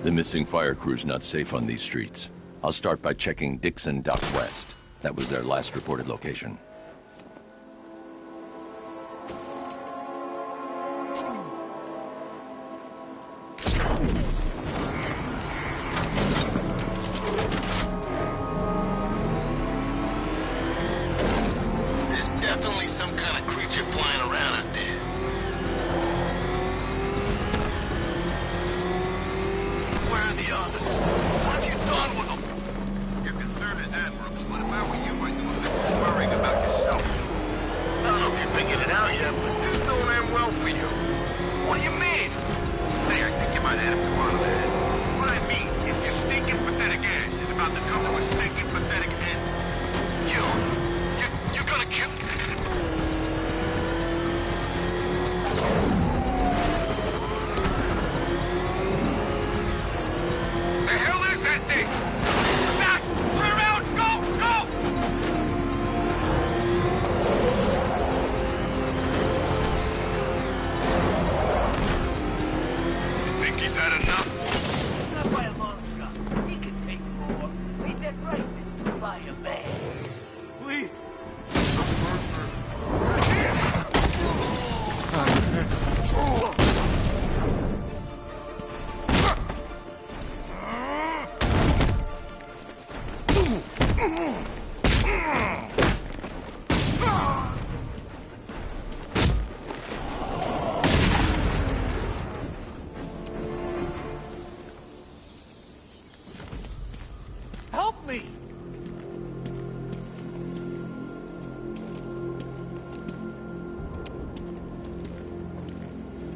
The missing fire crew's not safe on these streets. I'll start by checking Dixon Dock West. That was their last reported location.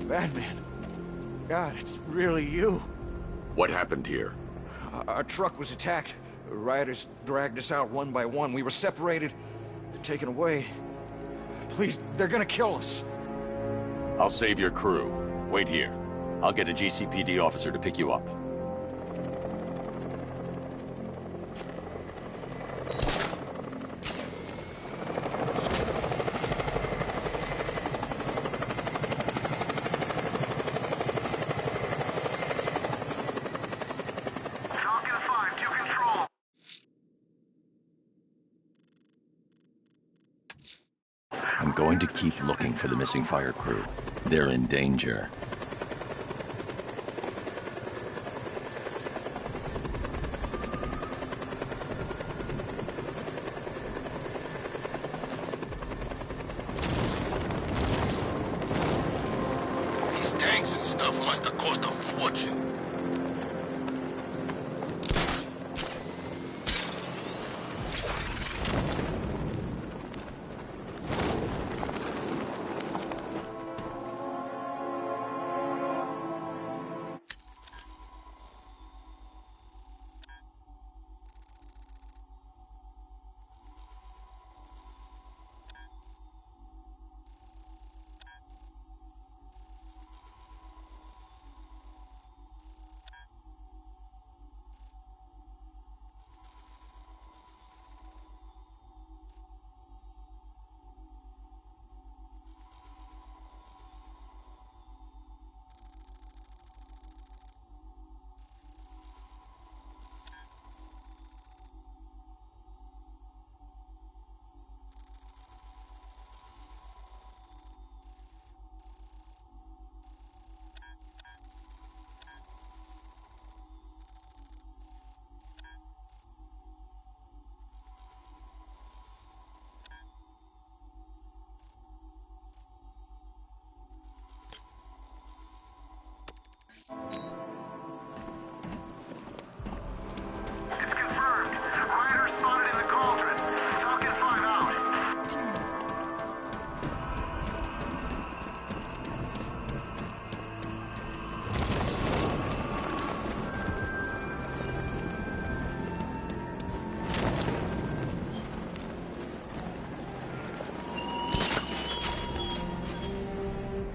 Batman. God, it's really you. What happened here? Our truck was attacked. Rioters dragged us out one by one. We were separated, taken away. Please, they're gonna kill us. I'll save your crew. Wait here. I'll get a GCPD officer to pick you up. I'm going to keep looking for the missing fire crew. They're in danger. These tanks and stuff must have cost a fortune.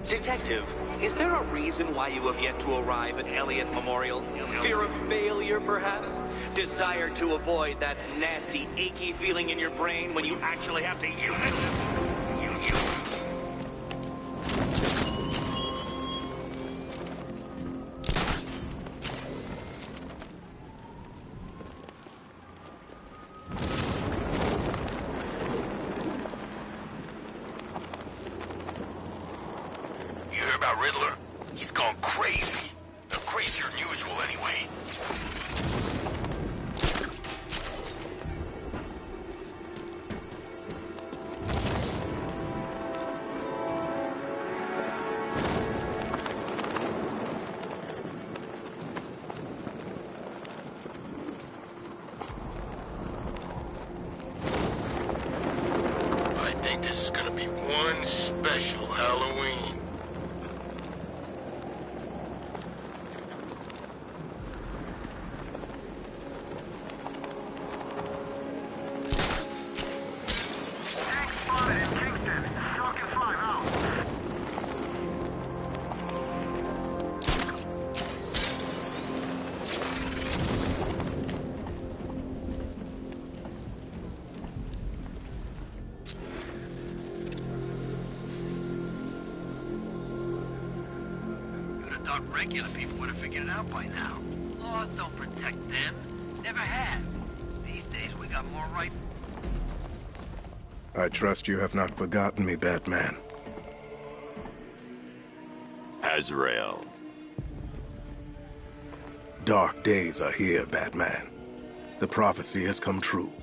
Detective, is there a reason why you have yet to arrive at Elliott Memorial? Fear of failure, perhaps? Desire to avoid that nasty, achy feeling in your brain when you actually have to use it? about Riddler? He's gone crazy. Crazier than usual, anyway. I think this is gonna be one special Halloween. Thought regular people would have figured it out by now. Laws don't protect them. Never have. These days we got more right. I trust you have not forgotten me, Batman. Azrael. Dark days are here, Batman. The prophecy has come true.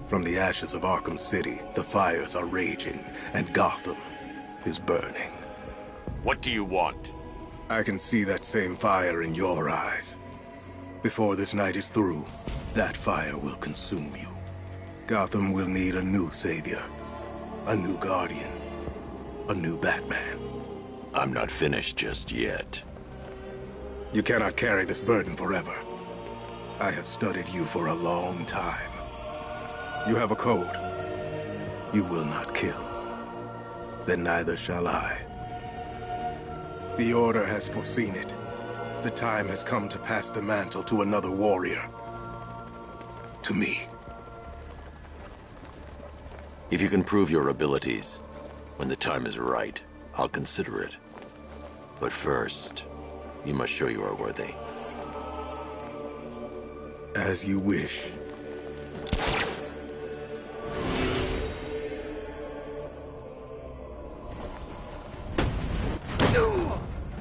From the ashes of Arkham City, the fires are raging, and Gotham is burning. What do you want? I can see that same fire in your eyes. Before this night is through, that fire will consume you. Gotham will need a new savior, a new guardian, a new Batman. I'm not finished just yet. You cannot carry this burden forever. I have studied you for a long time. You have a code. You will not kill. Then neither shall I. The Order has foreseen it. The time has come to pass the mantle to another warrior. To me. If you can prove your abilities, when the time is right, I'll consider it. But first, you must show you are worthy. As you wish.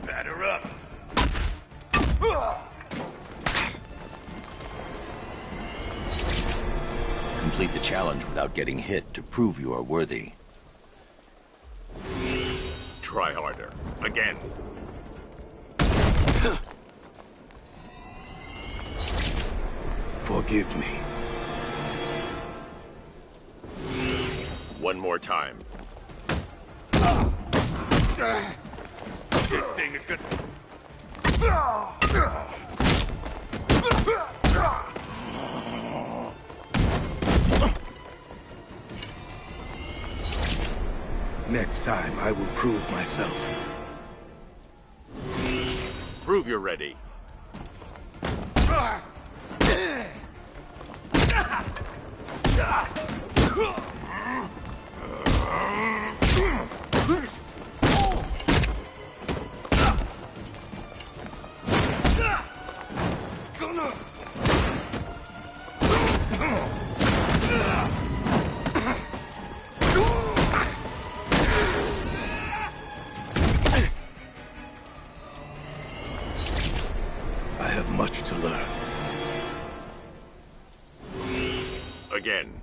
Batter up! Complete the challenge without getting hit to prove you are worthy. Try harder. Again. Forgive me. One more time. This thing is good. Next time, I will prove myself. Prove you're ready. I have much to learn. Again.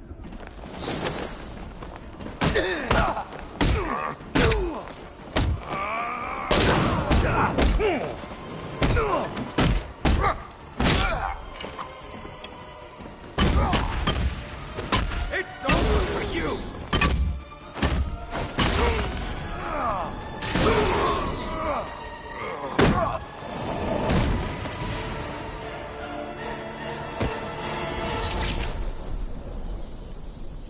It's over for you!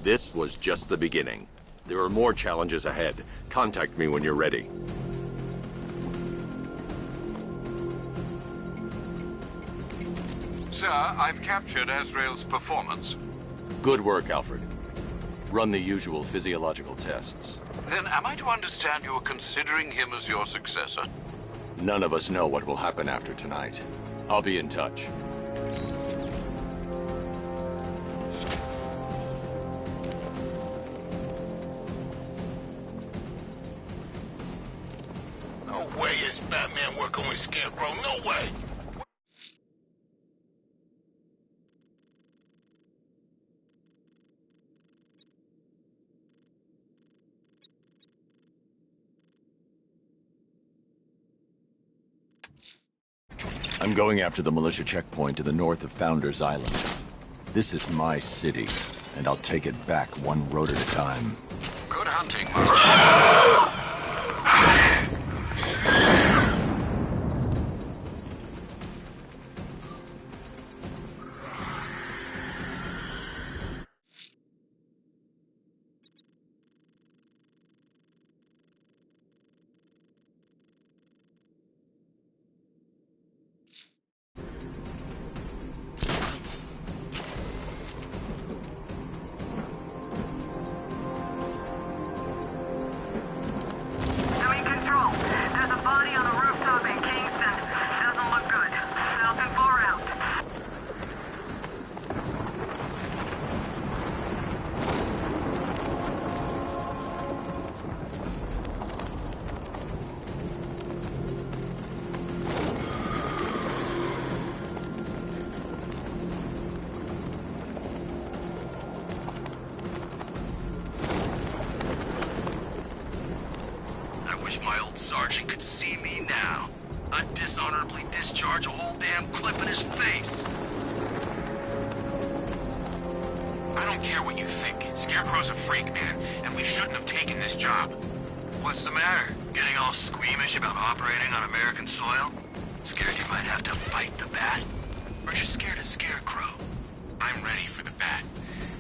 This was just the beginning. There are more challenges ahead. Contact me when you're ready. Sir, I've captured Azrael's performance. Good work, Alfred. Run the usual physiological tests. Then am I to understand you are considering him as your successor? None of us know what will happen after tonight. I'll be in touch. Oh, way is Batman working with Scarecrow. No way! I'm going after the militia checkpoint to the north of Founders Island. This is my city, and I'll take it back one road at a time. Good hunting, My old sergeant could see me now. I'd dishonorably discharge a whole damn clip in his face. I don't care what you think. Scarecrow's a freak, man, and we shouldn't have taken this job. What's the matter? Getting all squeamish about operating on American soil? Scared you might have to fight the Bat? Or just scared of Scarecrow? I'm ready for the Bat,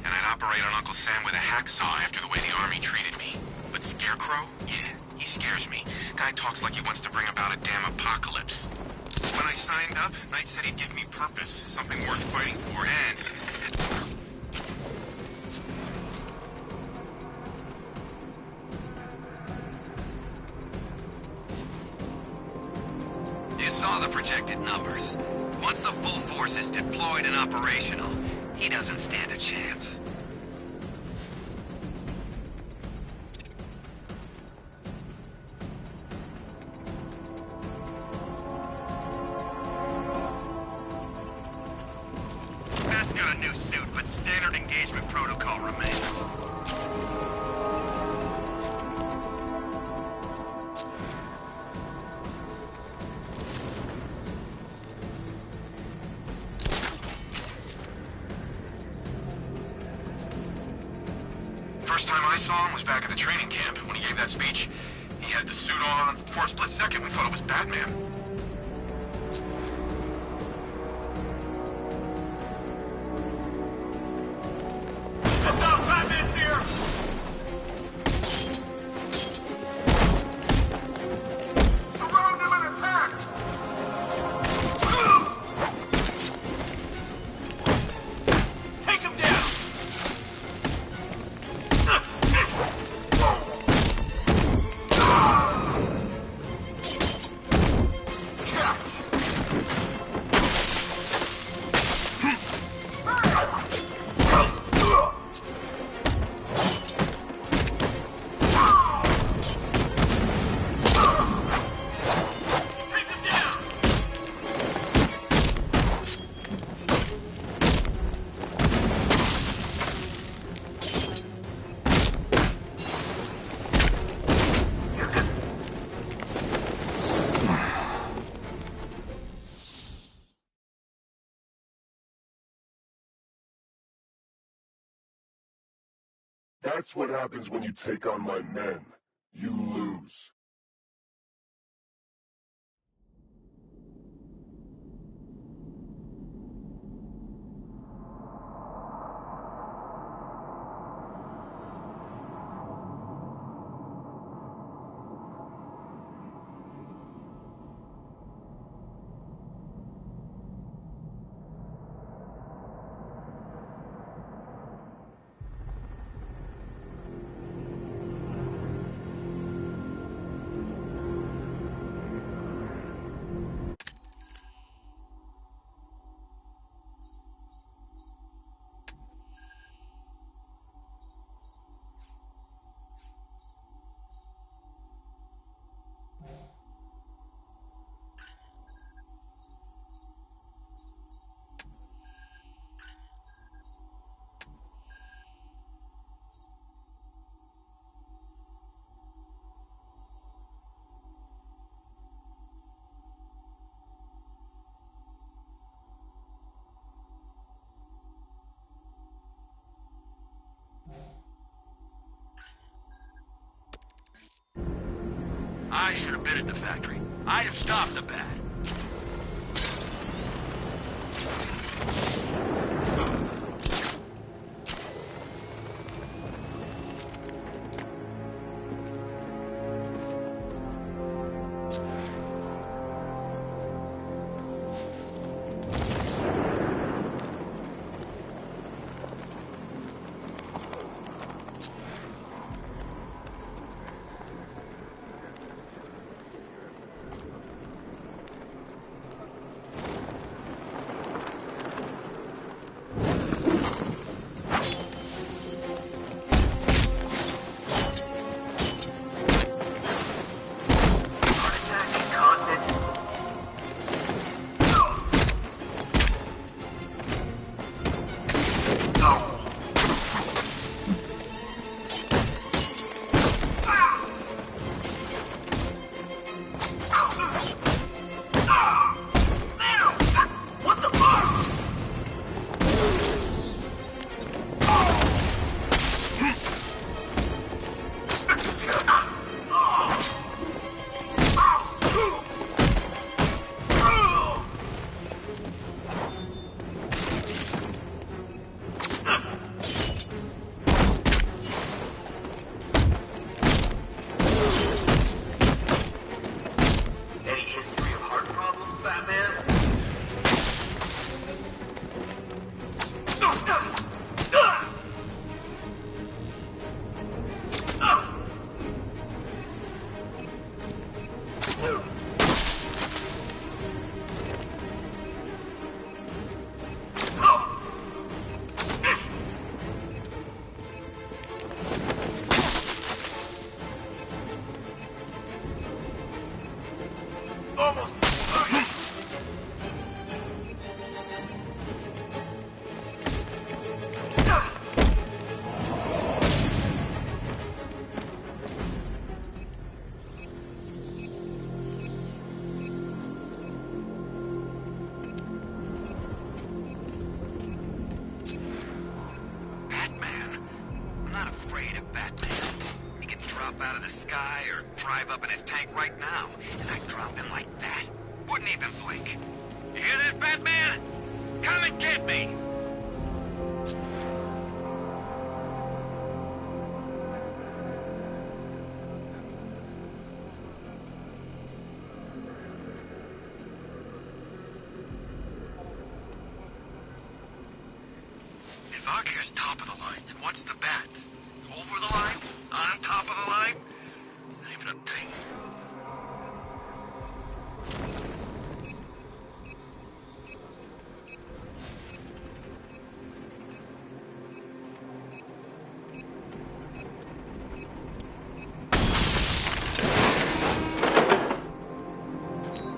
and I'd operate on Uncle Sam with a hacksaw after the way the Army treated me. But Scarecrow? Yeah. He scares me. Guy talks like he wants to bring about a damn apocalypse. When I signed up, Knight said he'd give me purpose, something worth fighting for, and... You saw the projected numbers. Once the full force is deployed and operational, he doesn't stand a chance. Got a new suit, but standard engagement protocol remains. First time I saw him was back at the training camp. When he gave that speech, he had the suit on. For a split second, we thought it was Batman. That's what happens when you take on my men. You lose. I should have been at the factory. I'd have stopped the bat. Out of the sky or drive up in his tank right now, and I drop him like that. Wouldn't even blink. You hear that, Batman? Come and get me! If Arkham's top of the line, then what's the Bats? Over the line? On top of the line? It's not even a thing.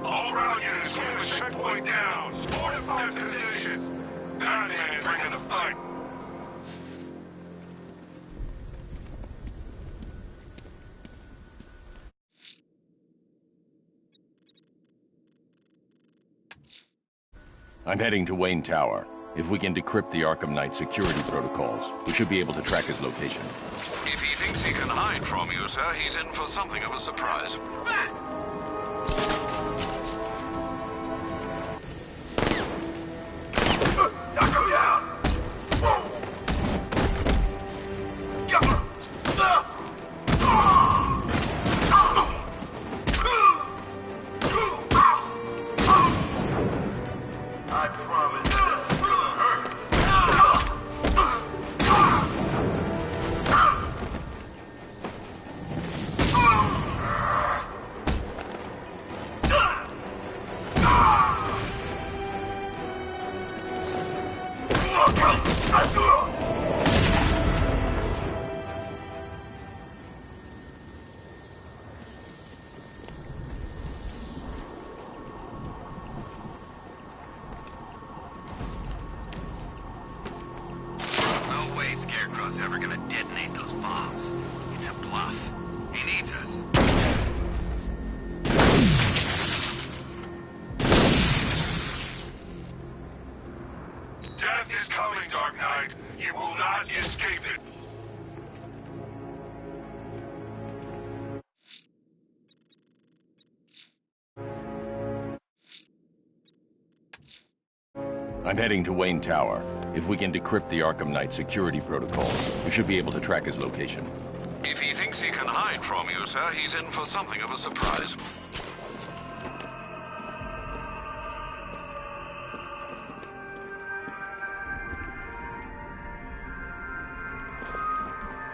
All around units, hold the checkpoint down. Fortify positions. Batman is bringing the fight. I'm heading to Wayne Tower. If we can decrypt the Arkham Knight security protocols, we should be able to track his location. If he thinks he can hide from you, sir, he's in for something of a surprise. Knock him down! I promise this is gonna hurt. No way Scarecrow's ever gonna detonate those bombs. It's a bluff. He needs us. Death is coming, Dark Knight. You will not escape it. I'm heading to Wayne Tower. If we can decrypt the Arkham Knight security protocols, we should be able to track his location. If he thinks he can hide from you, sir, he's in for something of a surprise.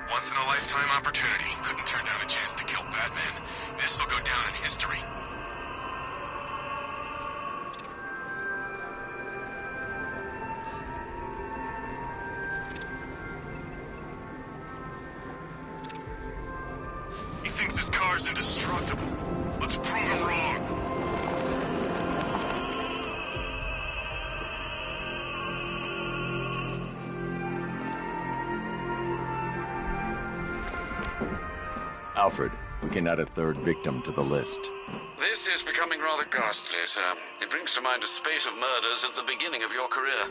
Once-in-a-lifetime opportunity. Couldn't turn down a chance to kill Batman. This will go down in history. He thinks his car's indestructible. Let's prove him wrong. Alfred, we can add a third victim to the list. This is becoming rather ghastly, sir. It brings to mind a spate of murders at the beginning of your career.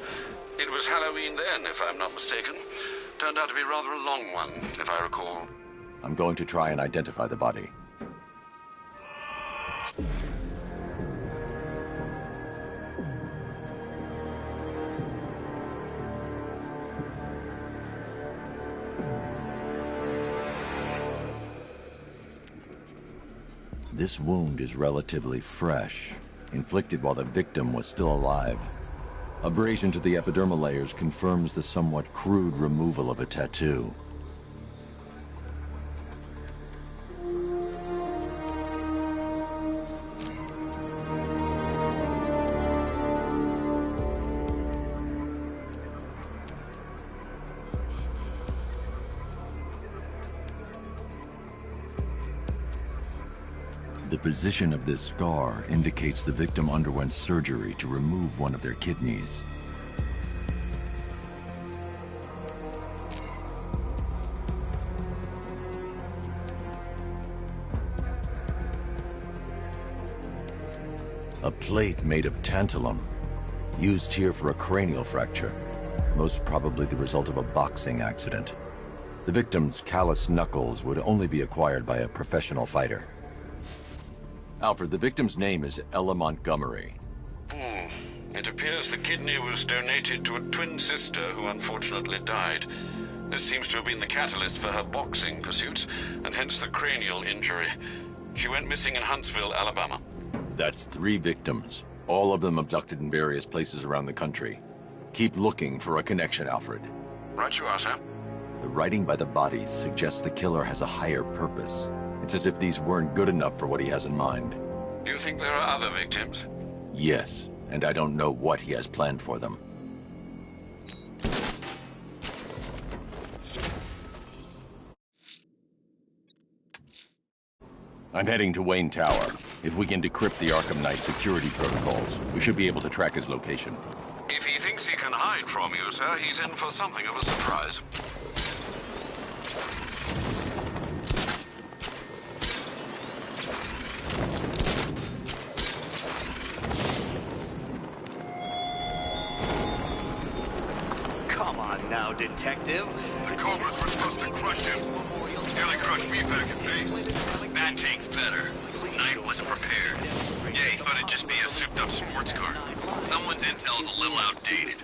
It was Halloween then, if I'm not mistaken. Turned out to be rather a long one, if I recall. I'm going to try and identify the body. This wound is relatively fresh, inflicted while the victim was still alive. Abrasion to the epidermal layers confirms the somewhat crude removal of a tattoo. The position of this scar indicates the victim underwent surgery to remove one of their kidneys. A plate made of tantalum, used here for a cranial fracture, most probably the result of a boxing accident. The victim's calloused knuckles would only be acquired by a professional fighter. Alfred, the victim's name is Ella Montgomery. It appears the kidney was donated to a twin sister who unfortunately died. This seems to have been the catalyst for her boxing pursuits, and hence the cranial injury. She went missing in Huntsville, Alabama. That's 3 victims, all of them abducted in various places around the country. Keep looking for a connection, Alfred. Right you are, sir. The writing by the bodies suggests the killer has a higher purpose. It's as if these weren't good enough for what he has in mind. Do you think there are other victims? Yes, and I don't know what he has planned for them. I'm heading to Wayne Tower. If we can decrypt the Arkham Knight security protocols, we should be able to track his location. If he thinks he can hide from you, sir, he's in for something of a surprise. Now, detective. The Cobras were supposed to crush him. Nearly crushed me back in base. That tank's better. Knight wasn't prepared. Yeah, he thought it'd just be a souped-up sports car. Someone's intel's a little outdated.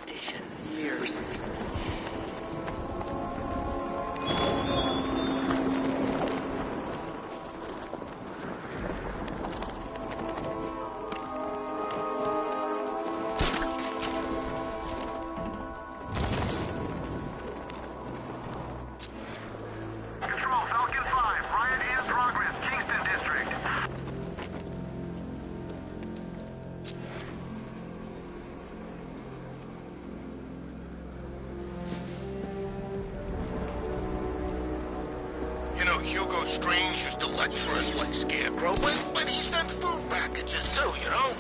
Strange used to lecture us like Scarecrow, but he sent food packages too, you know?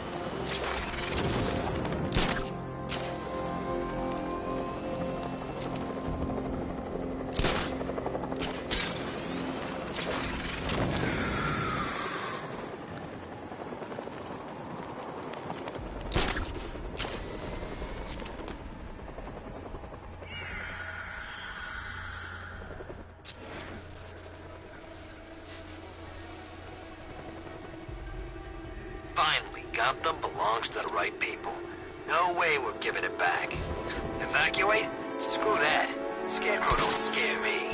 Finally, got them belongs to the right people. No way we're giving it back. Evacuate? Screw that. Scarecrow don't scare me.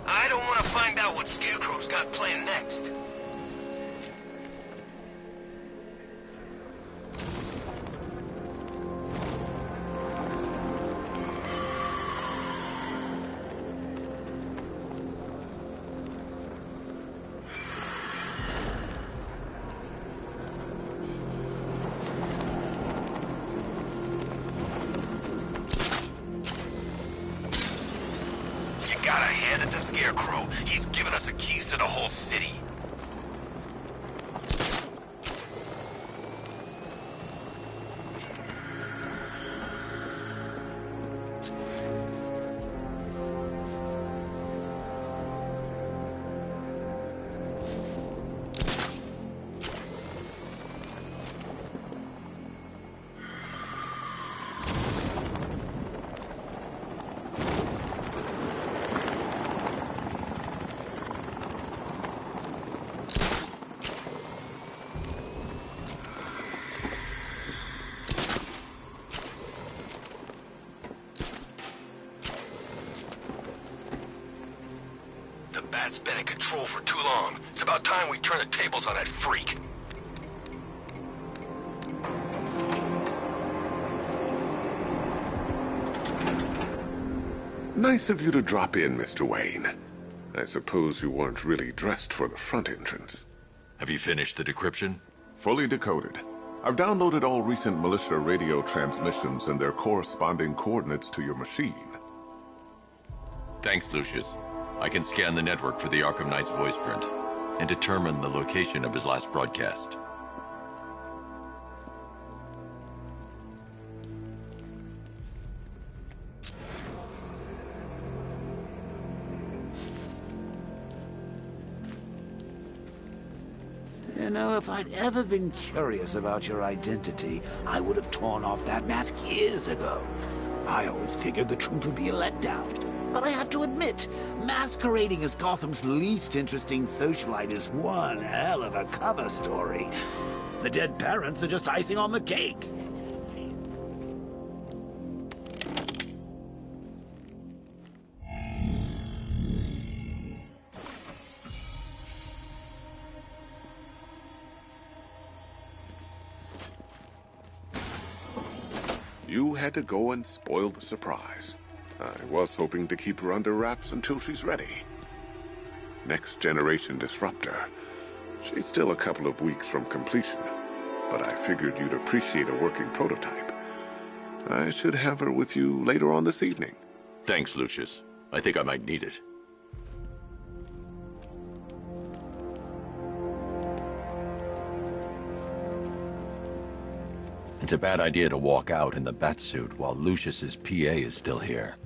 I don't want to find out what Scarecrow's got planned next. Gotta hand it to Scarecrow. He's given us the keys to the whole city. Bat's been in control for too long. It's about time we turn the tables on that freak. Nice of you to drop in, Mr. Wayne. I suppose you weren't really dressed for the front entrance. Have you finished the decryption? Fully decoded. I've downloaded all recent militia radio transmissions and their corresponding coordinates to your machine. Thanks, Lucius. I can scan the network for the Arkham Knight's voice print and determine the location of his last broadcast. You know, if I'd ever been curious about your identity, I would have torn off that mask years ago. I always figured the truth would be a letdown. But I have to admit, masquerading as Gotham's least interesting socialite is one hell of a cover story. The dead parents are just icing on the cake. You had to go and spoil the surprise. I was hoping to keep her under wraps until she's ready. Next generation disruptor. She's still a couple of weeks from completion, but I figured you'd appreciate a working prototype. I should have her with you later on this evening. Thanks, Lucius. I think I might need it. It's a bad idea to walk out in the Batsuit while Lucius's PA is still here.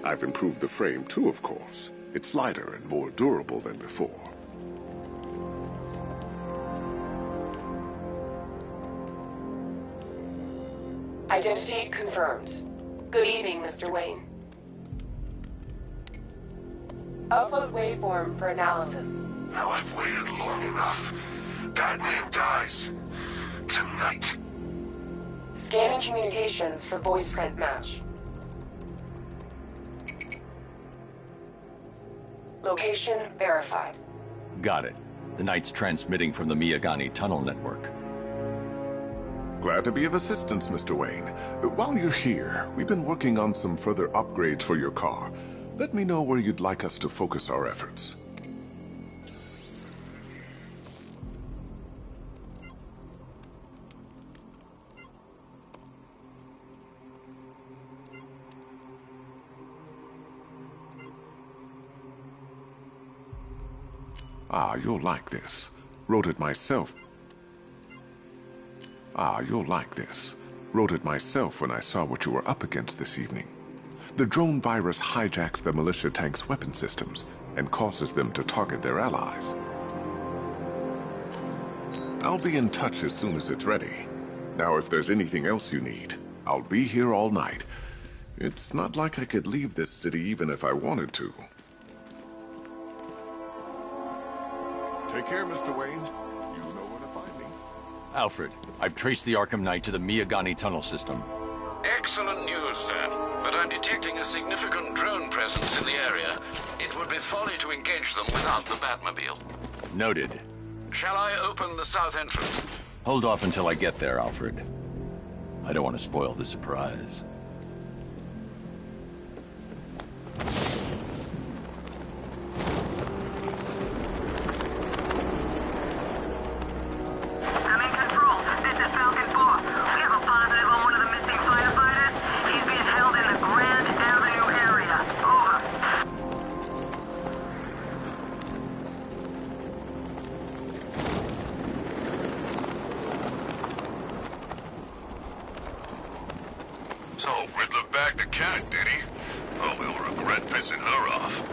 I've improved the frame too, of course. It's lighter and more durable than before. Identity confirmed. Good evening, Mr. Wayne. Upload waveform for analysis. Now I've waited long enough. Batman dies. Tonight. Scanning communications for voice print match. Location verified. Got it. The Knight's transmitting from the Miyagani tunnel network. Glad to be of assistance, Mr. Wayne. While you're here, we've been working on some further upgrades for your car. Let me know where you'd like us to focus our efforts. Ah, you'll like this. Wrote it myself. Ah, you'll like this. Wrote it myself when I saw what you were up against this evening. The drone virus hijacks the militia tank's weapon systems and causes them to target their allies. I'll be in touch as soon as it's ready. Now, if there's anything else you need, I'll be here all night. It's not like I could leave this city even if I wanted to. Take care, Mr. Wayne. You know where to find me. Alfred, I've traced the Arkham Knight to the Miyagani tunnel system. Excellent news, sir. But I'm detecting a significant drone presence in the area. It would be folly to engage them without the Batmobile. Noted. Shall I open the south entrance? Hold off until I get there, Alfred. I don't want to spoil the surprise. I'm in control. This is Falcon 4. We have a positive on one of the missing firefighters. He's being held in the Grand Avenue area. Over. So, Riddler bagged the cat, did he? Oh, we'll regret pissing her off.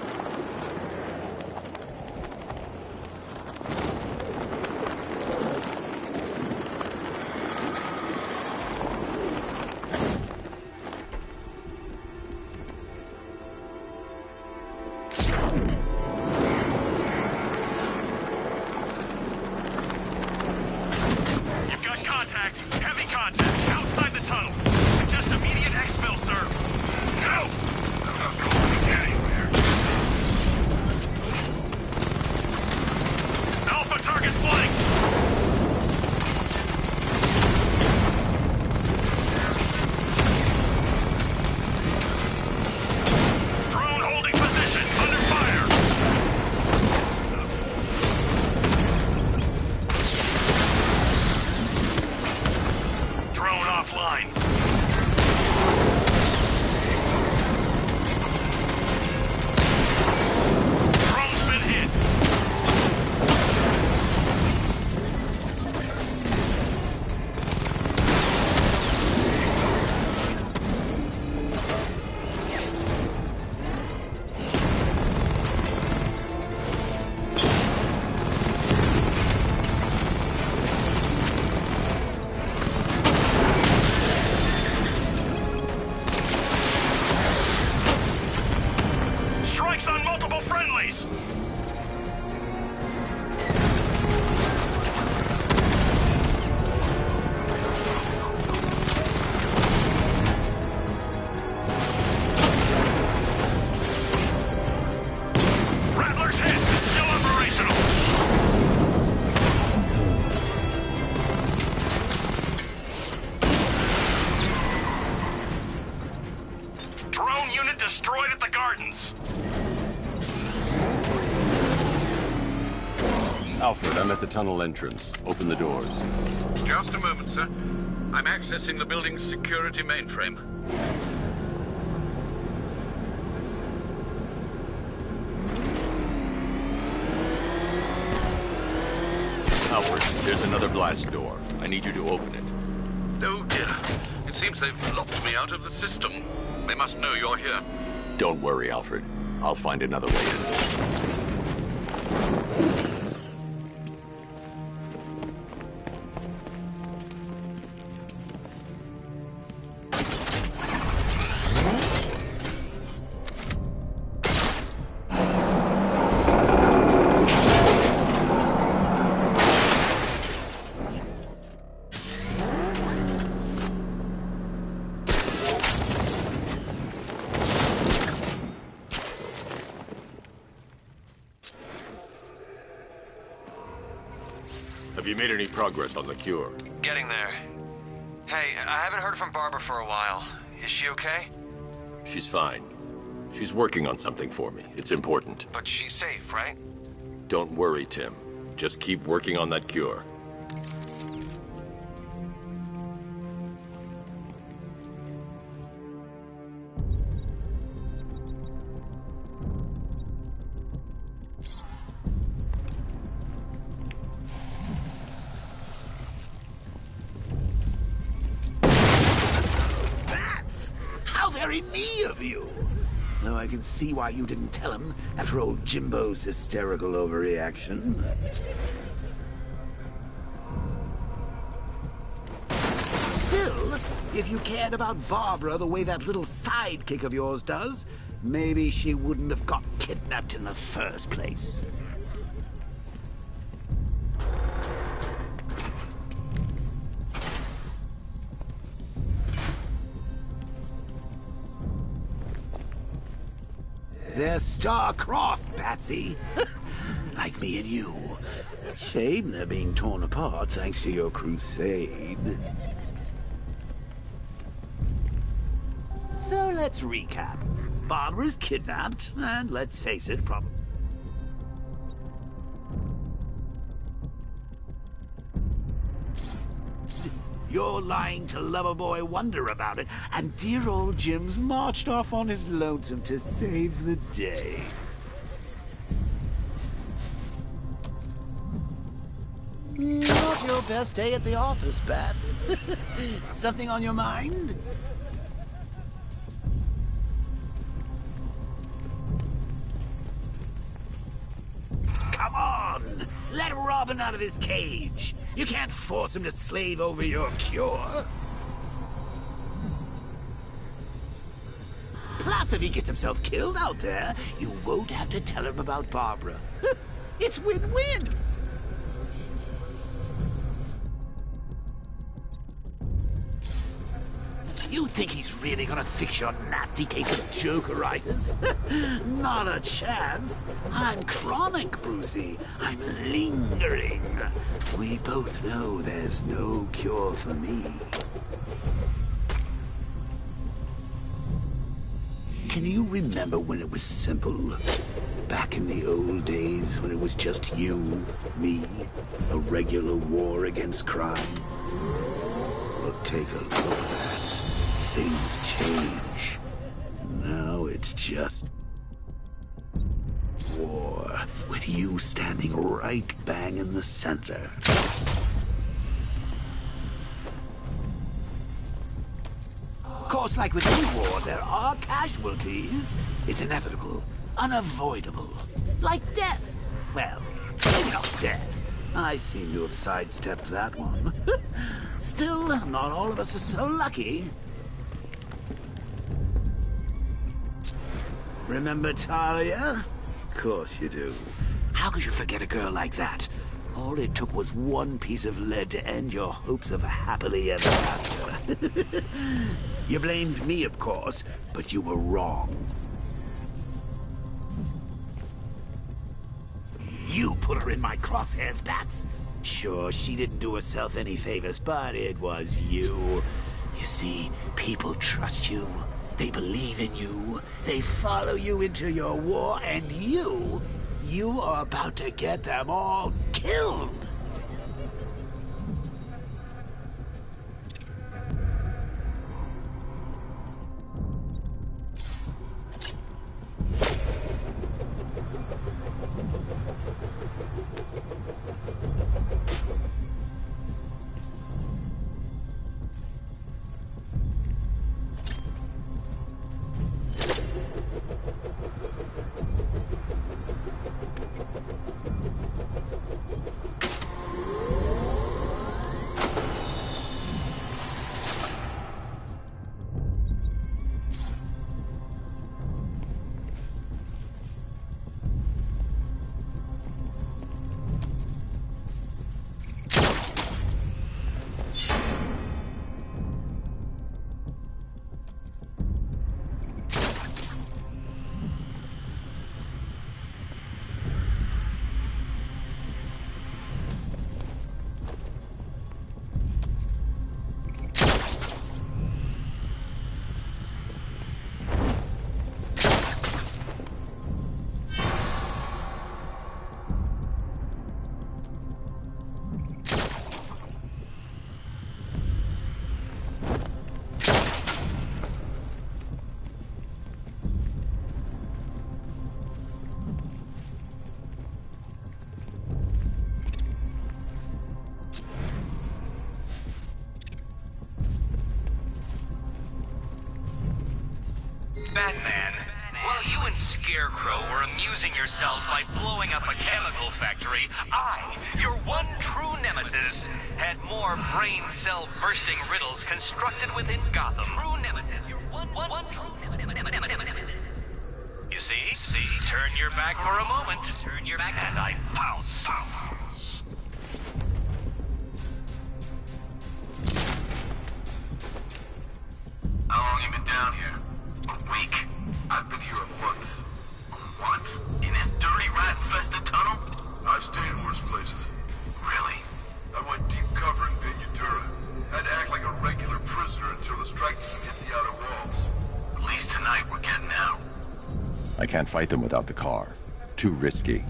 You've got contact. Heavy contact. Outside the tunnel. Just immediate exfil, sir. Go! I'm not going anywhere. Alpha target flanked. Drone holding position. Under fire. Drone offline. Drone's been hit. Strikes on multiple friendlies. Rattler's hit. Still operational. Drone unit destroyed at the gardens. Alfred, I'm at the tunnel entrance. Open the doors. Just a moment, sir. I'm accessing the building's security mainframe. Alfred, there's another blast door. I need you to open it. Oh dear. It seems they've locked me out of the system. They must know you're here. Don't worry, Alfred. I'll find another way in. Have you made any progress on the cure? Getting there. Hey, I haven't heard from Barbara for a while. Is she okay? She's fine. She's working on something for me. It's important. But she's safe, right? Don't worry, Tim. Just keep working on that cure. How the very knee of you. Though I can see why you didn't tell him after old Jimbo's hysterical overreaction. Still, if you cared about Barbara the way that little sidekick of yours does, maybe she wouldn't have got kidnapped in the first place. They're star-crossed, Patsy. Like me and you. Shame they're being torn apart thanks to your crusade. So let's recap. Barbara's kidnapped, and let's face it, probably. You're lying to Loverboy Wonder about it, and dear old Jim's marched off on his lonesome to save the day. Not your best day at the office, Bats. Something on your mind? Come on! Let Robin out of his cage! You can't force him to slave over your cure! Plus, if he gets himself killed out there, you won't have to tell him about Barbara. It's win-win! You think he's really gonna fix your nasty case of jokeritis? Not a chance. I'm chronic, Brucey. I'm lingering. We both know there's no cure for me. Can you remember when it was simple? Back in the old days when it was just you, me, a regular war against crime? Well, take a look, Bats. Things change. Now it's just war, with you standing right bang in the center. Of course, like with any war, there are casualties. It's inevitable, unavoidable. Like death. Well, maybe not death. I seem to have sidestepped that one. Still, not all of us are so lucky. Remember Talia? Of course you do. How could you forget a girl like that? All it took was one piece of lead to end your hopes of a happily ever after. You blamed me, of course, but you were wrong. You put her in my crosshairs, Bats. Sure, she didn't do herself any favors, but it was you. You see, people trust you. They believe in you. They follow you into your war, and you are about to get them all killed. Batman, while you and Scarecrow were amusing yourselves by blowing up a chemical factory, I, your one true nemesis, had more brain cell bursting riddles constructed within Gotham. True nemesis, your one true nemesis. You see, turn your back for a moment, and I pounce. How long you been down here? A week? I've been here a month. What? In this dirty, rat-infested tunnel? I've stayed in worse places. Really? I went deep cover in Ventura. Had to act like a regular prisoner until the strike team hit the outer walls. At least tonight we're getting out. I can't fight them without the car. Too risky.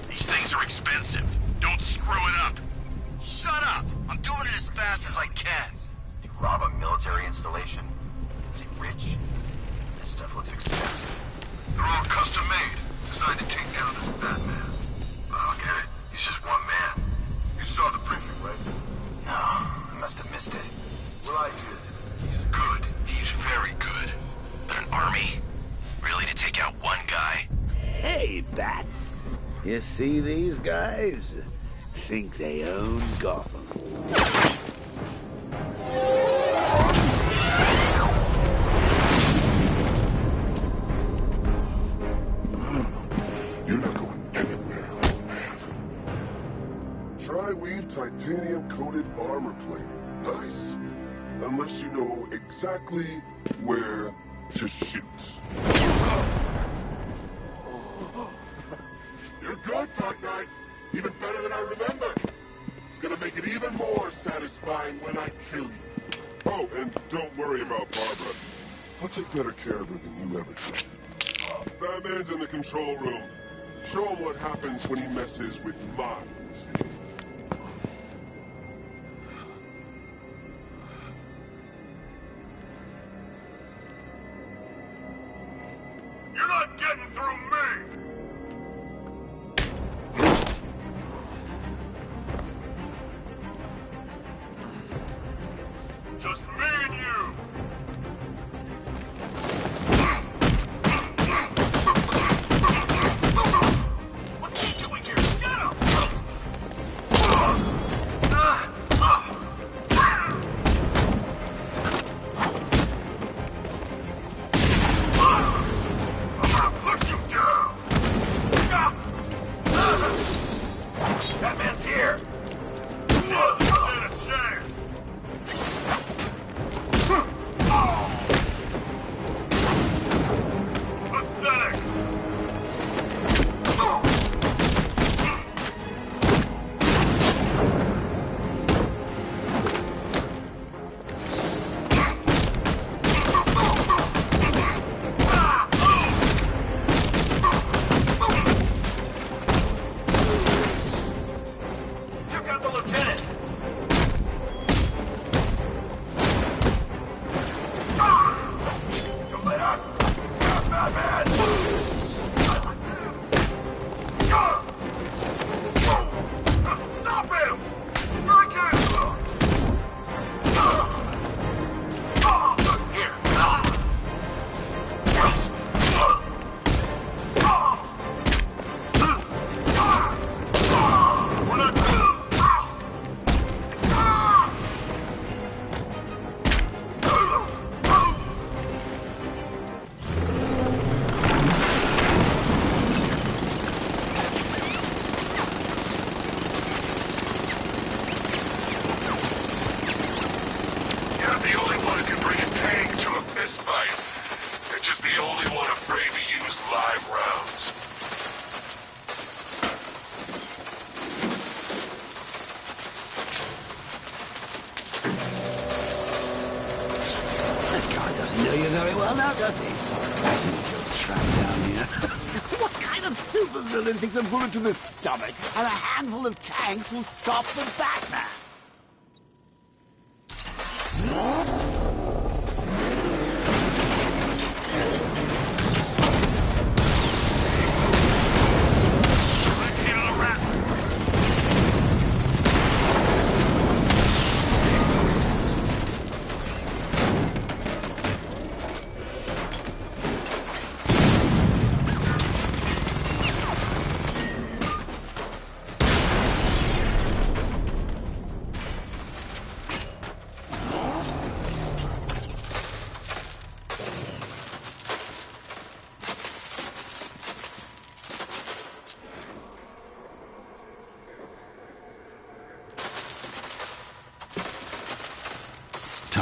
These things are expensive. Don't screw it up. Shut up! I'm doing it as fast as I can. You rob a military installation? Is he rich? This stuff looks expensive. They're all custom made. Designed to take down this Batman. I get it. He's just one man. You saw the preview, right? No, I must have missed it. Well, I did. He's good. He's very good. But an army? Really, to take out one guy? Hey, Bats. You see these guys? Think they own Gotham. You're not going anywhere, old man. Tri-weave titanium-coated armor plating. Nice. Unless you know exactly where to shoot. You're good, Dark Knight. Even better than I remember. It's gonna make it even more satisfying when I kill you. Oh, and don't worry about Barbara. I'll take better care of her than you ever did. Batman's in the control room. Show him what happens when he messes with minds. You're not getting through me! Just me and you! What's he doing here? Get him! Push him down! Batman's here! Stand a chance! Pathetic! Took out the lieutenant! Don't let up! Batman! Stop him! You're again! Here! We're not... You're the only one who can bring a tank to a fist fight. You're just the only one afraid to use live rounds. This guy doesn't know you very well now, does he? I think you're trapped down here. What kind of supervillain thinks a bullet to the stomach and a handful of tanks will stop the Batman?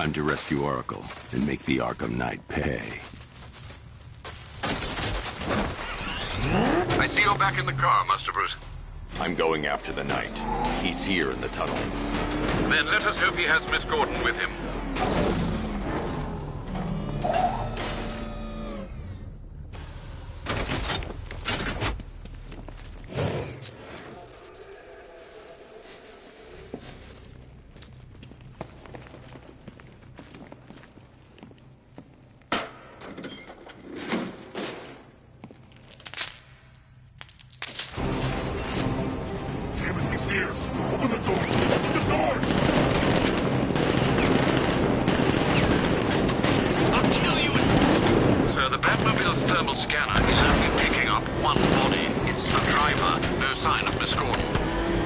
Time to rescue Oracle and make the Arkham Knight pay. I see you're back in the car, Master Bruce. I'm going after the Knight. He's here in the tunnel. Then let us hope he has Miss Gordon with him.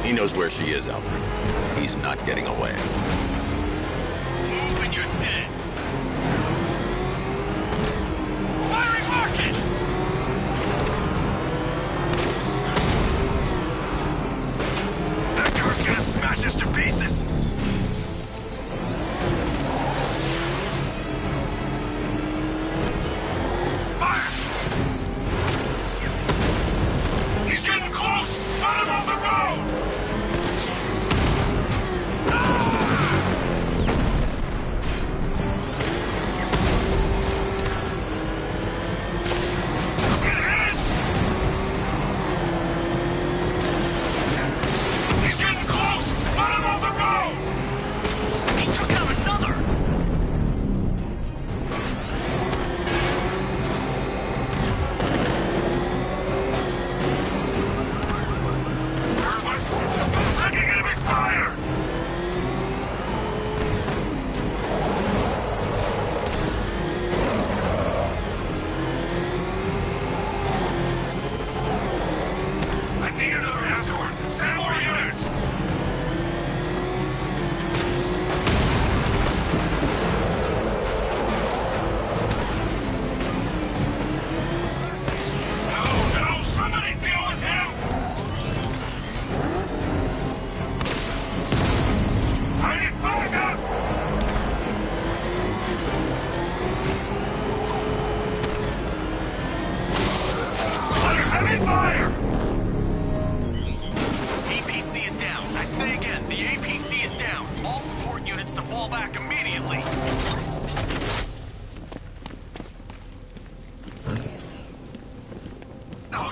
He knows where she is, Alfred. He's not getting away. Move and you're dead. Firing market! That car's gonna smash us to pieces! Fire! He's getting close! Let him off the road!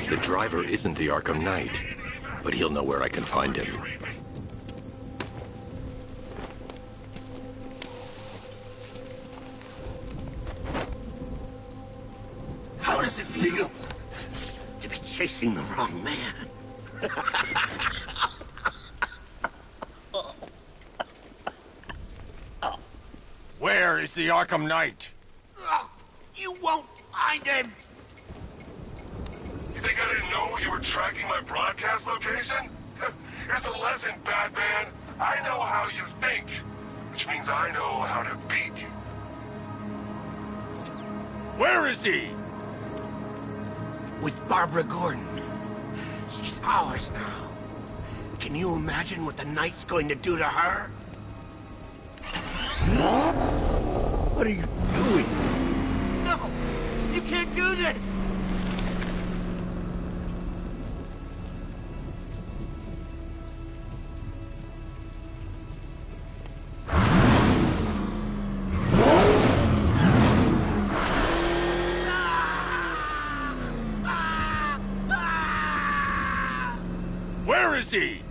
The driver isn't the Arkham Knight, but he'll know where I can find him. How does it feel to be chasing the wrong man? Where is the Arkham Knight? You won't find him! You think I didn't know you were tracking my broadcast location? Here's a lesson, Batman. I know how you think, which means I know how to beat you. Where is he? With Barbara Gordon. She's ours now. Can you imagine what the Knight's going to do to her? What are you doing? No! You can't do this! Where is he?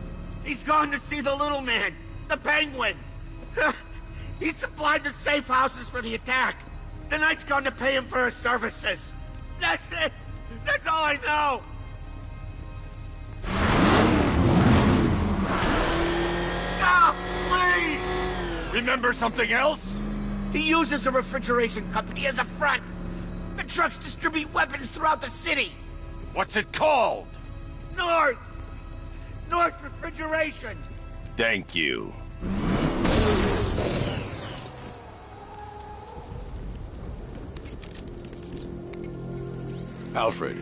He's gone to see the little man, the Penguin. He supplied the safe houses for the attack. The Knight's gone to pay him for his services. That's it. That's all I know. No, please! Remember something else? He uses a refrigeration company as a front. The trucks distribute weapons throughout the city. What's it called? North Refrigeration. Thank you. Alfred,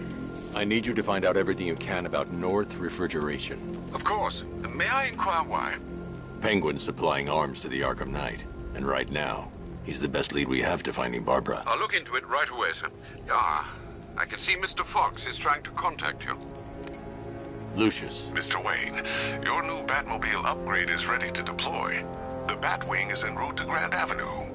I need you to find out everything you can about North Refrigeration. Of course. May I inquire why? Penguin's supplying arms to the Arkham Knight, and right now, He's the best lead we have to finding Barbara. I'll look into it right away, sir. Ah, I can see Mr. Fox is trying to contact you. Lucius. Mr. Wayne, your new Batmobile upgrade is ready to deploy. The Batwing is en route to Grand Avenue.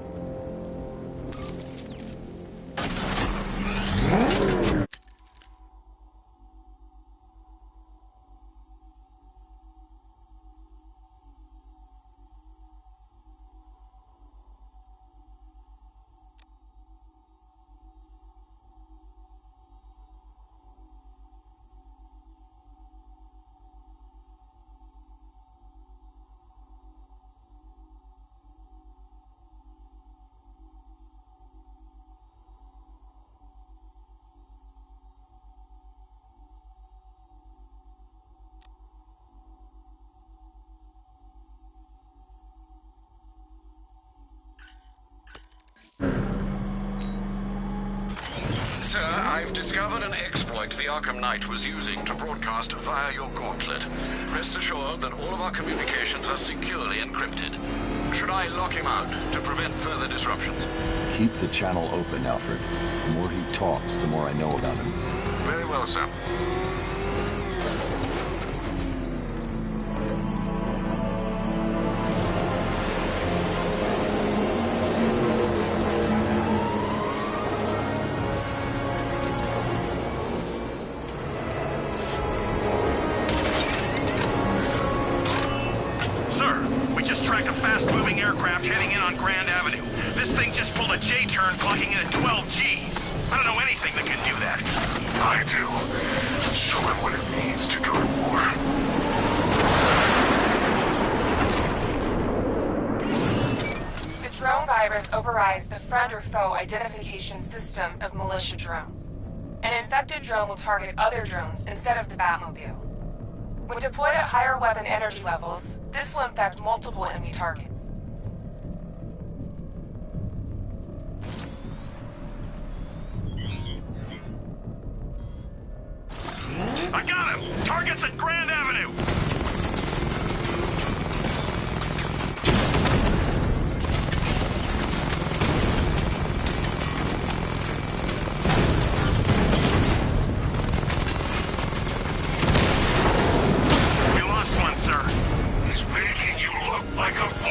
Sir, I've discovered an exploit the Arkham Knight was using to broadcast via your gauntlet. Rest assured that all of our communications are securely encrypted. Should I lock him out to prevent further disruptions? Keep the channel open, Alfred. The more he talks, the more I know about him. Very well, sir. Aircraft heading in on Grand Avenue. This thing just pulled a J-turn, clocking in at 12 Gs. I don't know anything that can do that. I do. Show him what it means to go to war. The drone virus overrides the friend or foe identification system of militia drones. An infected drone will target other drones instead of the Batmobile. When deployed at higher weapon energy levels, this will infect multiple enemy targets. I got him! Target's at Grand Avenue! We lost one, sir. He's making you look like a fool!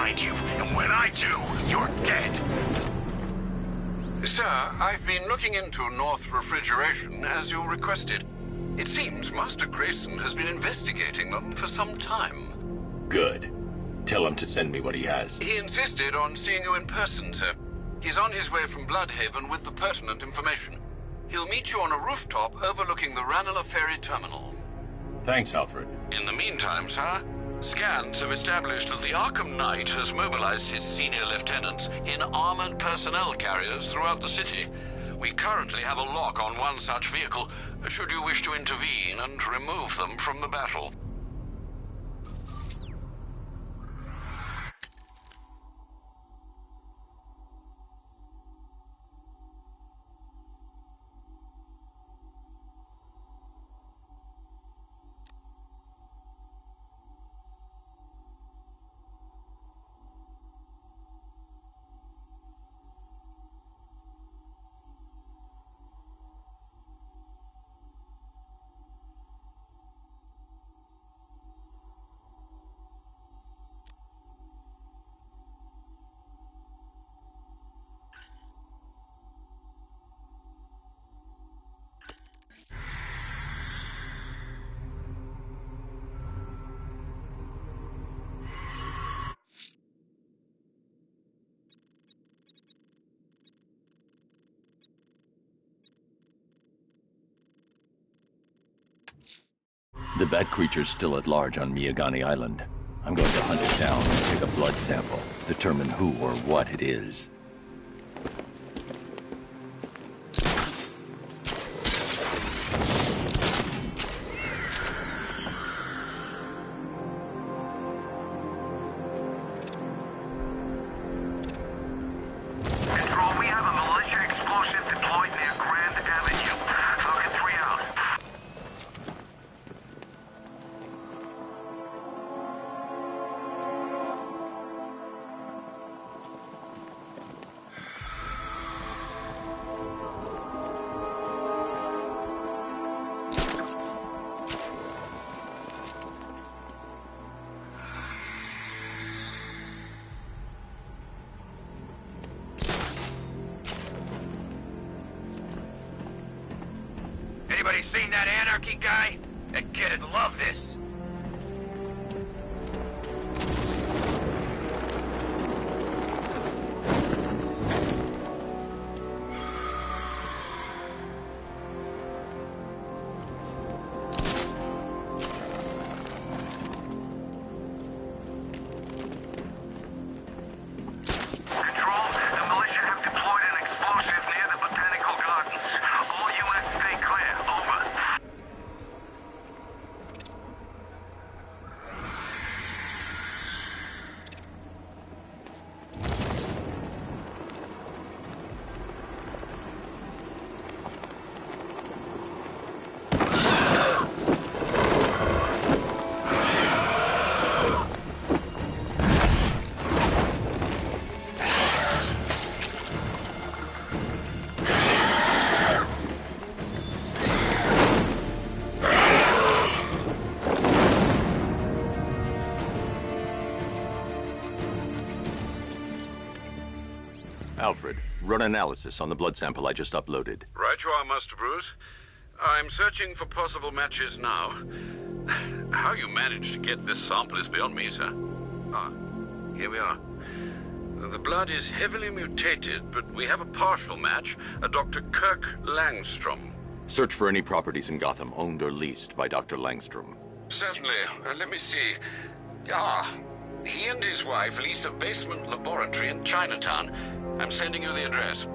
find you, and when I do, you're dead. Sir, I've been looking into North Refrigeration as you requested. It seems Master Grayson has been investigating them for some time. Good. Tell him to send me what he has. He insisted on seeing you in person, sir. He's on his way from Bloodhaven with the pertinent information. He'll meet you on a rooftop overlooking the Ranelagh Ferry Terminal. Thanks, Alfred. In the meantime, sir, scans have established that the Arkham Knight has mobilized his senior lieutenants in armored personnel carriers throughout the city. We currently have a lock on one such vehicle, should you wish to intervene and remove them from the battle. The bat creature's still at large on Miyagani Island. I'm going to hunt it down and take a blood sample, determine who or what it is. Control, we have a militia explosive deployed near Grand Avenue. Falcon 3 out. Anybody seen that anarchy guy? That kid'd love this. Control, the militia have deployed an explosive near the Botanical Gardens. All units stay clear. Over. Alfred, run analysis on the blood sample I just uploaded. Right you are, Master Bruce. I'm searching for possible matches now. How you managed to get this sample is beyond me, sir. Ah, here we are. The blood is heavily mutated, but we have a partial match, a Dr. Kirk Langstrom. Search for any properties in Gotham owned or leased by Dr. Langstrom. Certainly. Let me see. Ah, he and his wife lease a basement laboratory in Chinatown. I'm sending you the address.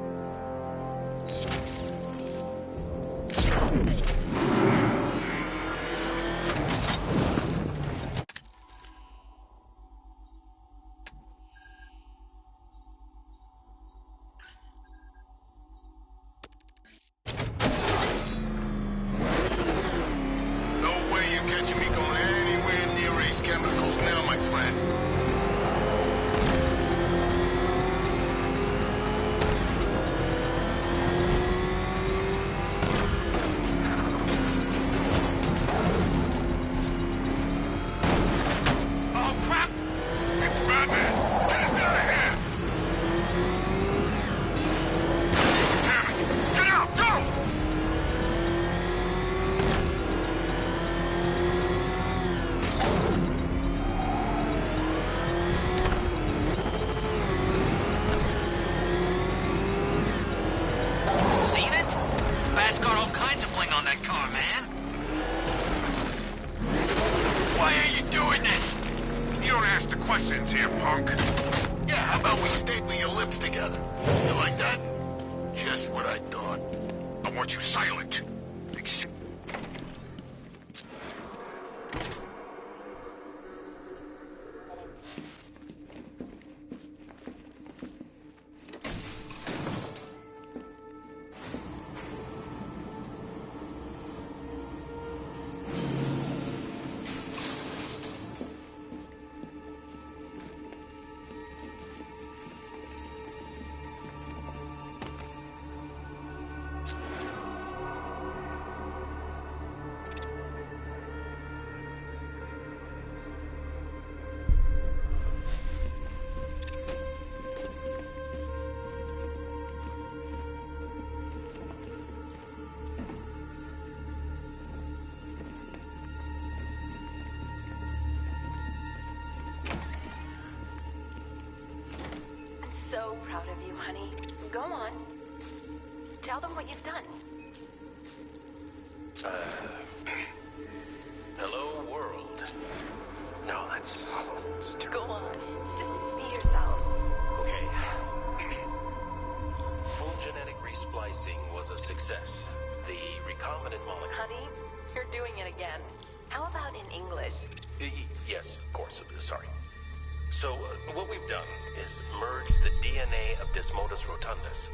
No way you're catching me going anywhere near these chemicals now, my friend. want you silent. So proud of you, honey. Go on. Tell them what you've done. Hello, world. No, that's Go on. Just be yourself. okay. Full genetic resplicing was a success. The recombinant molecule. Honey, you're doing it again. How about in English? Yes, of course. Sorry. So, what we've done is merged the DNA of Desmodus rotundus,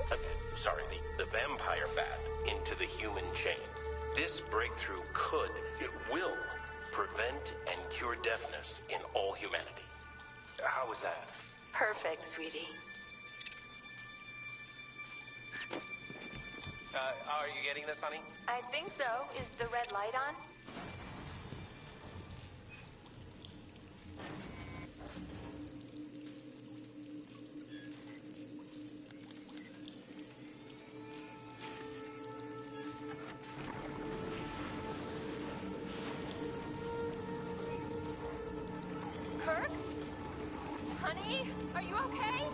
the vampire bat, into the human chain. This breakthrough it will, prevent and cure deafness in all humanity. How is that? Perfect, sweetie. Are you getting this, honey? I think so. Is the red light on? Kirk? Honey, are you okay?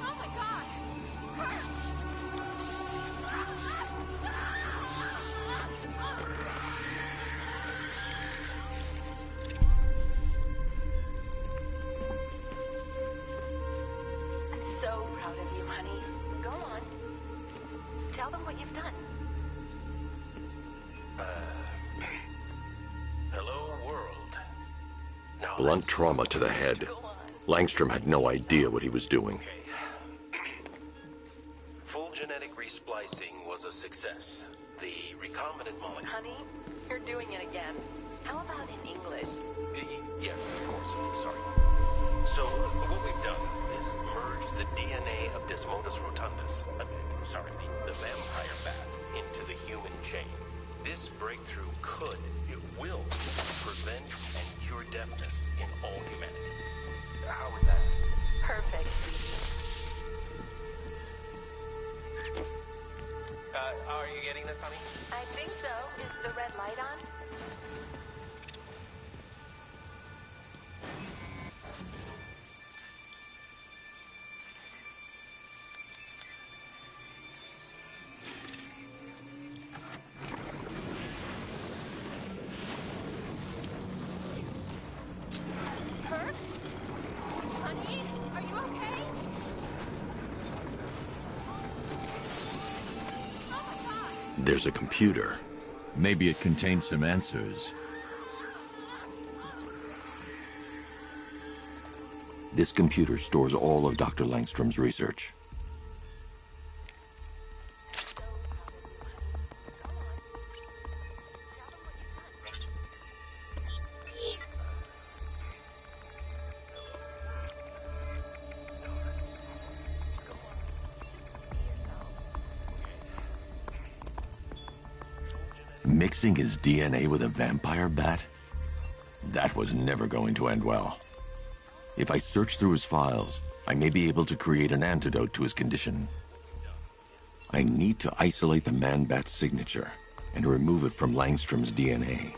Oh my God! Kirk! I'm so proud of you, honey. Go on. Tell them what you've done. Hello, world. No, Blunt trauma to the head. Langstrom had no idea what he was doing. Full genetic resplicing was a success. The recombinant molecule. Honey, you're doing it again. How about in English? Yes, of course. Sorry. So, what we've done is merged the DNA of Desmodus rotundus, the vampire bat, into the human chain. This breakthrough it will, prevent and cure deafness in all humanity. How is that? Perfect, sweetie. Are you getting this, honey? I think so. Is the red light on? Kirk? Honey, are you okay? Oh my God! There's a computer. Maybe it contains some answers. This computer stores all of Dr. Langstrom's research. Mixing his DNA with a vampire bat? That was never going to end well. If I search through his files, I may be able to create an antidote to his condition. I need to isolate the man-bat's signature and remove it from Langstrom's DNA.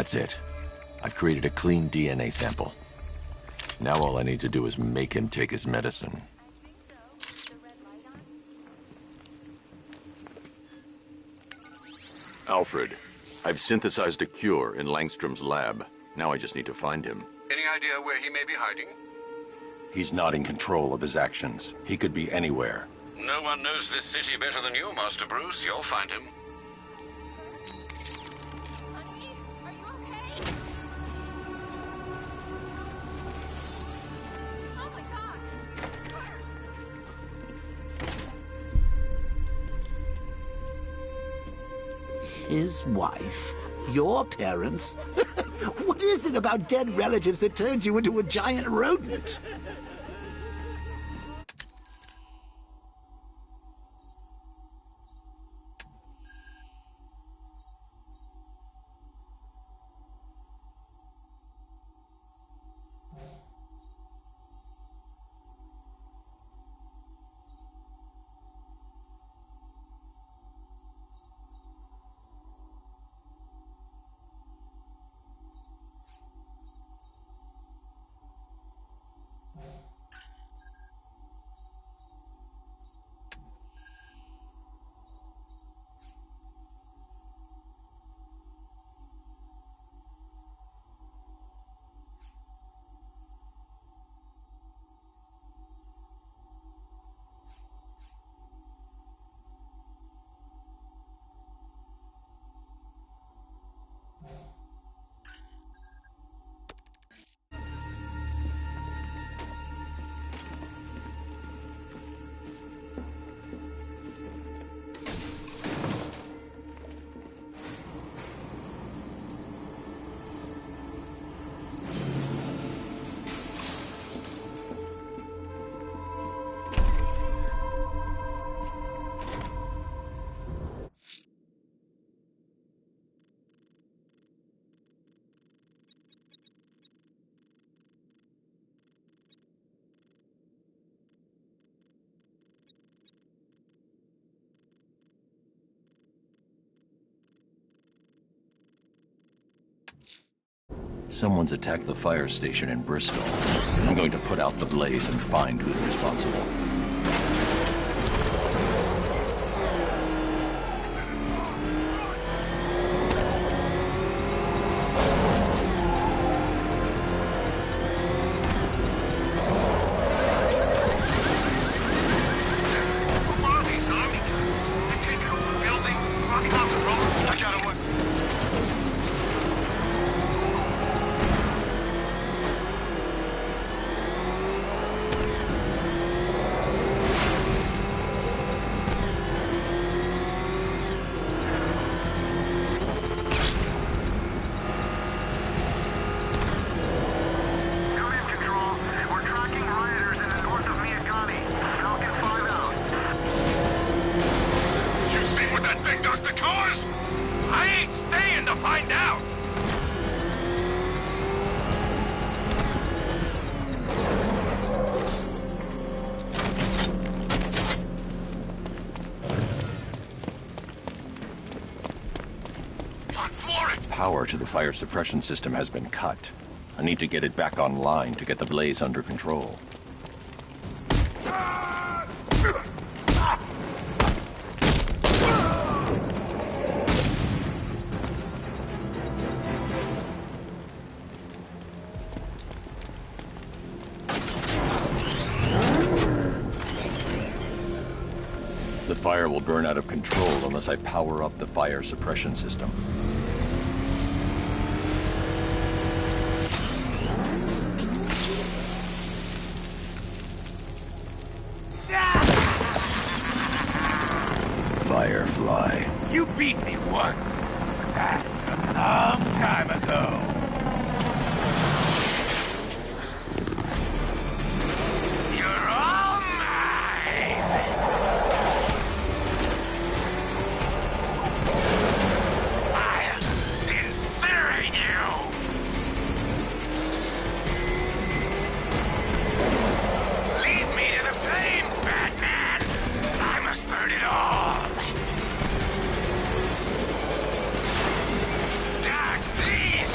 That's it. I've created a clean DNA sample. Now all I need to do is make him take his medicine. Alfred, I've synthesized a cure in Langstrom's lab. Now I just need to find him. Any idea where he may be hiding? He's not in control of his actions. He could be anywhere. No one knows this city better than you, Master Bruce. You'll find him. His wife? Your parents? What is it about dead relatives that turned you into a giant rodent? Someone's attacked the fire station in Bristol. I'm going to put out the blaze and find who's responsible. Power to the fire suppression system has been cut. I need to get it back online to get the blaze under control. The fire will burn out of control unless I power up the fire suppression system. Firefly. You beat me once, but that's a long time ago. You're all mine! I'll incinerate you! Lead me to the flames, Batman! I must burn it all! Dodge these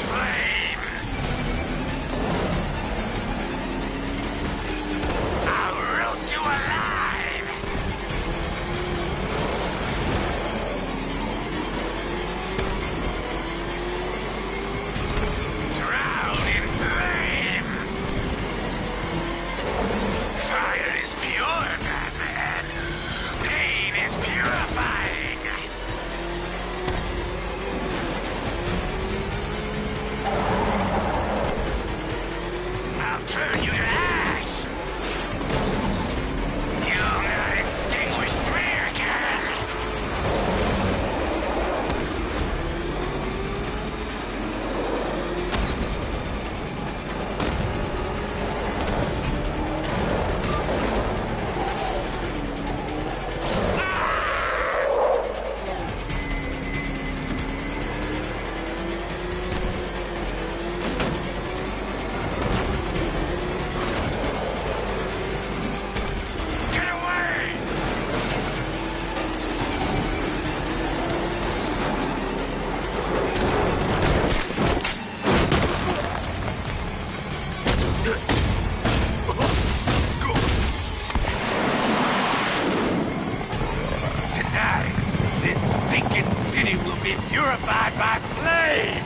purified by flame!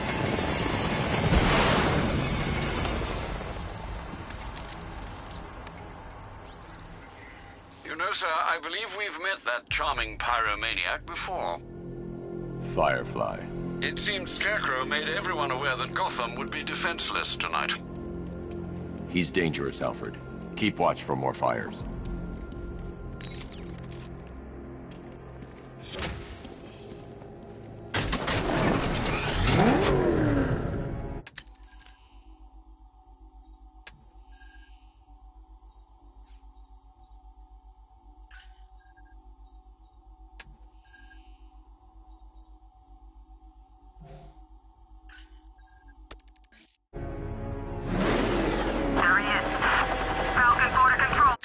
You know, sir, I believe we've met that charming pyromaniac before. Firefly. It seems Scarecrow made everyone aware that Gotham would be defenseless tonight. He's dangerous, Alfred. Keep watch for more fires. There he is. Falcon 4 to control.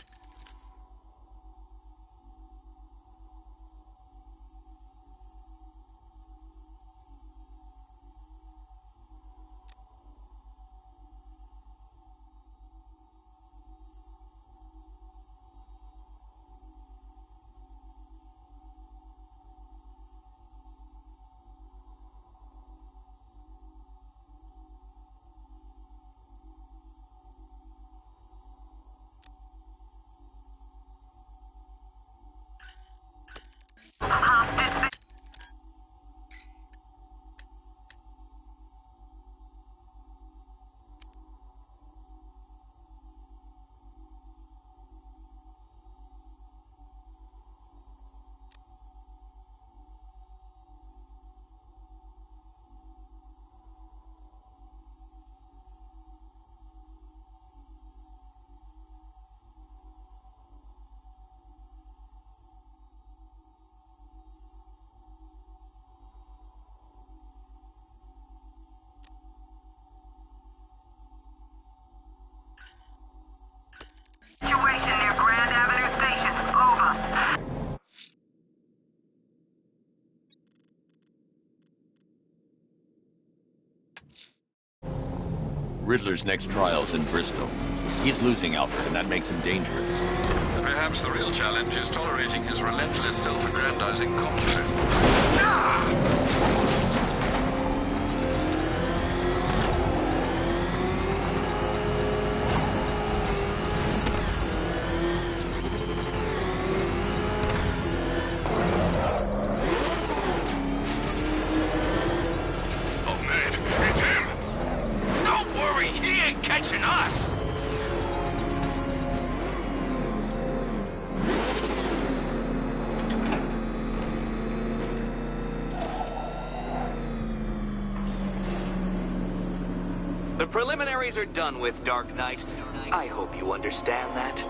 Situation near Grand Avenue Station. Over. Riddler's next trial's in Bristol. He's losing Alfred, and that makes him dangerous. Perhaps the real challenge is tolerating his relentless self-aggrandizing commentary. Oh man, it's him! Don't worry, he ain't catching us! The preliminaries are done with, Dark Knight. I hope you understand that.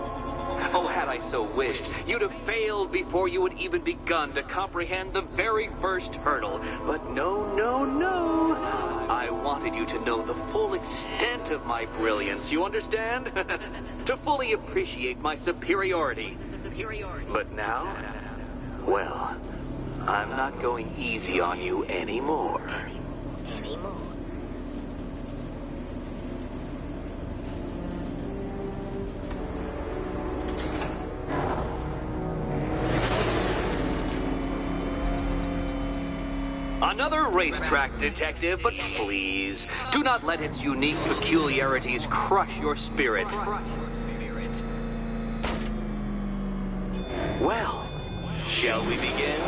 Oh, had I so wished, you'd have failed before you had even begun to comprehend the very first hurdle. But no, no, no. I wanted you to know the full extent of my brilliance, you understand? To fully appreciate my superiority. But now, well, I'm not going easy on you anymore. Another racetrack, detective, but please, do not let its unique peculiarities crush your spirit. Well, shall we begin?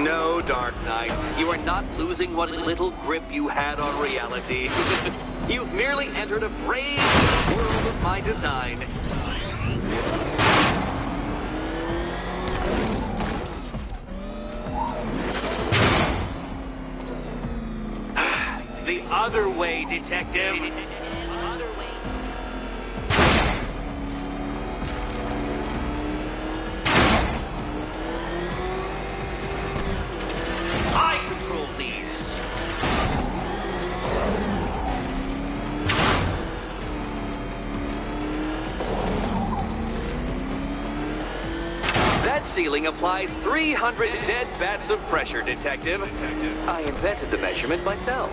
No, Dark Knight, you are not losing what little grip you had on reality. You've merely entered a brave world of my design. The other way, detective. I control these. That ceiling applies 300 dead bats of pressure, detective. I invented the measurement myself.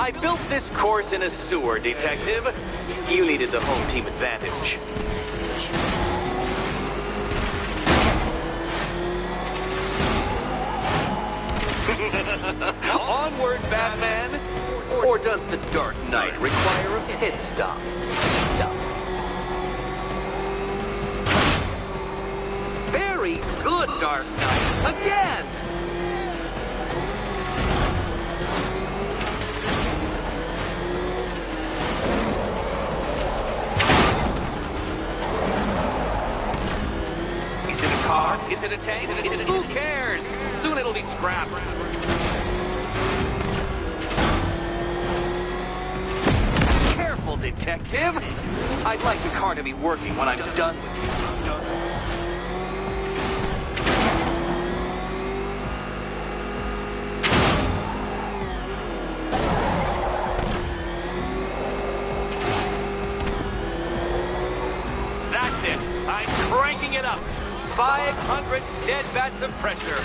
I built this course in a sewer, Detective. You needed the home team advantage. Onward, Batman! Or does the Dark Knight require a pit stop? Very good, Dark Knight. Again! Is it a car? Is it a tank? Who cares? Soon it'll be scrapped. Careful, Detective. I'd like the car to be working when I'm done with you. That's it. I'm cranking it up. 500 dead bats of pressure.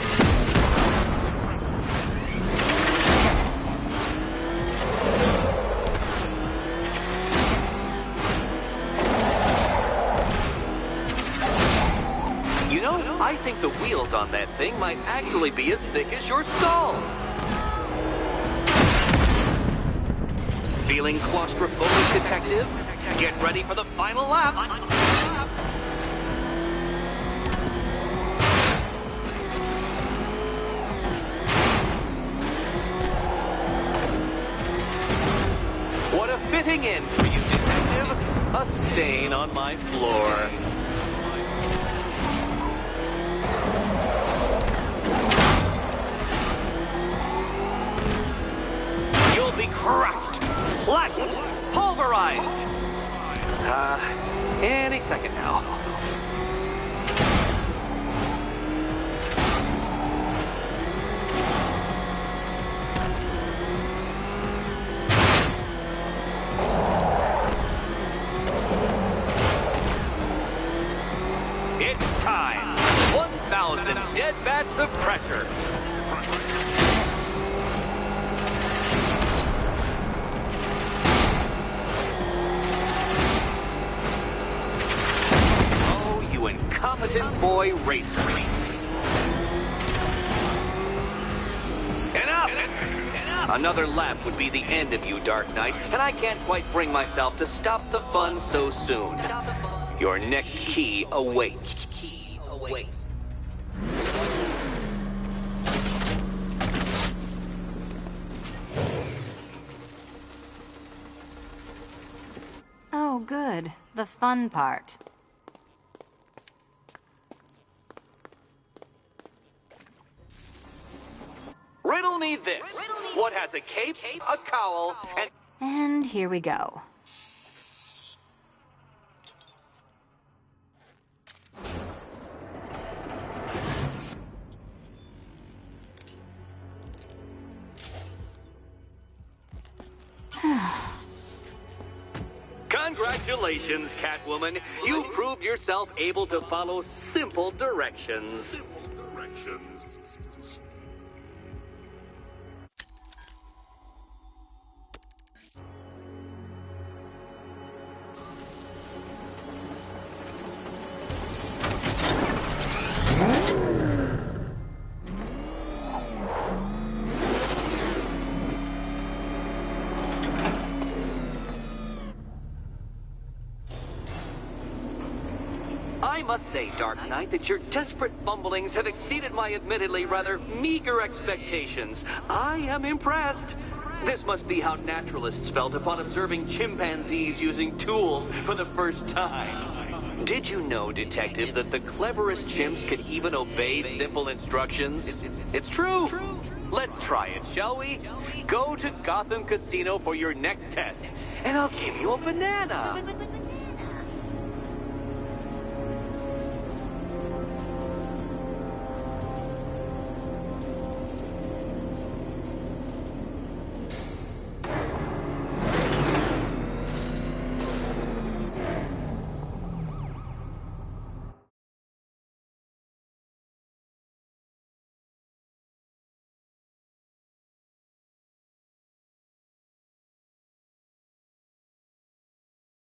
You know, I think the wheels on that thing might actually be as thick as your skull. Feeling claustrophobic, Detective? Get ready for the final lap. What a fitting end for you, Detective. A stain on my floor. You'll be crushed, flattened, pulverized. Any second now. It's time. 1,000 dead bats of pressure. Oh, you incompetent boy racer. Enough! Another lap would be the end of you, Dark Knight, and I can't quite bring myself to stop the fun so soon. Your next key awaits. Oh, good. The fun part. Riddle me this. What has a cape, a cowl, and... And here we go. Congratulations, Catwoman. You proved yourself able to follow simple directions. I must say, Dark Knight, that your desperate fumblings have exceeded my admittedly rather meager expectations. I am impressed. This must be how naturalists felt upon observing chimpanzees using tools for the first time. Did you know, Detective, that the cleverest chimps can even obey simple instructions? It's true. Let's try it, shall we? Go to Gotham Casino for your next test, and I'll give you a banana.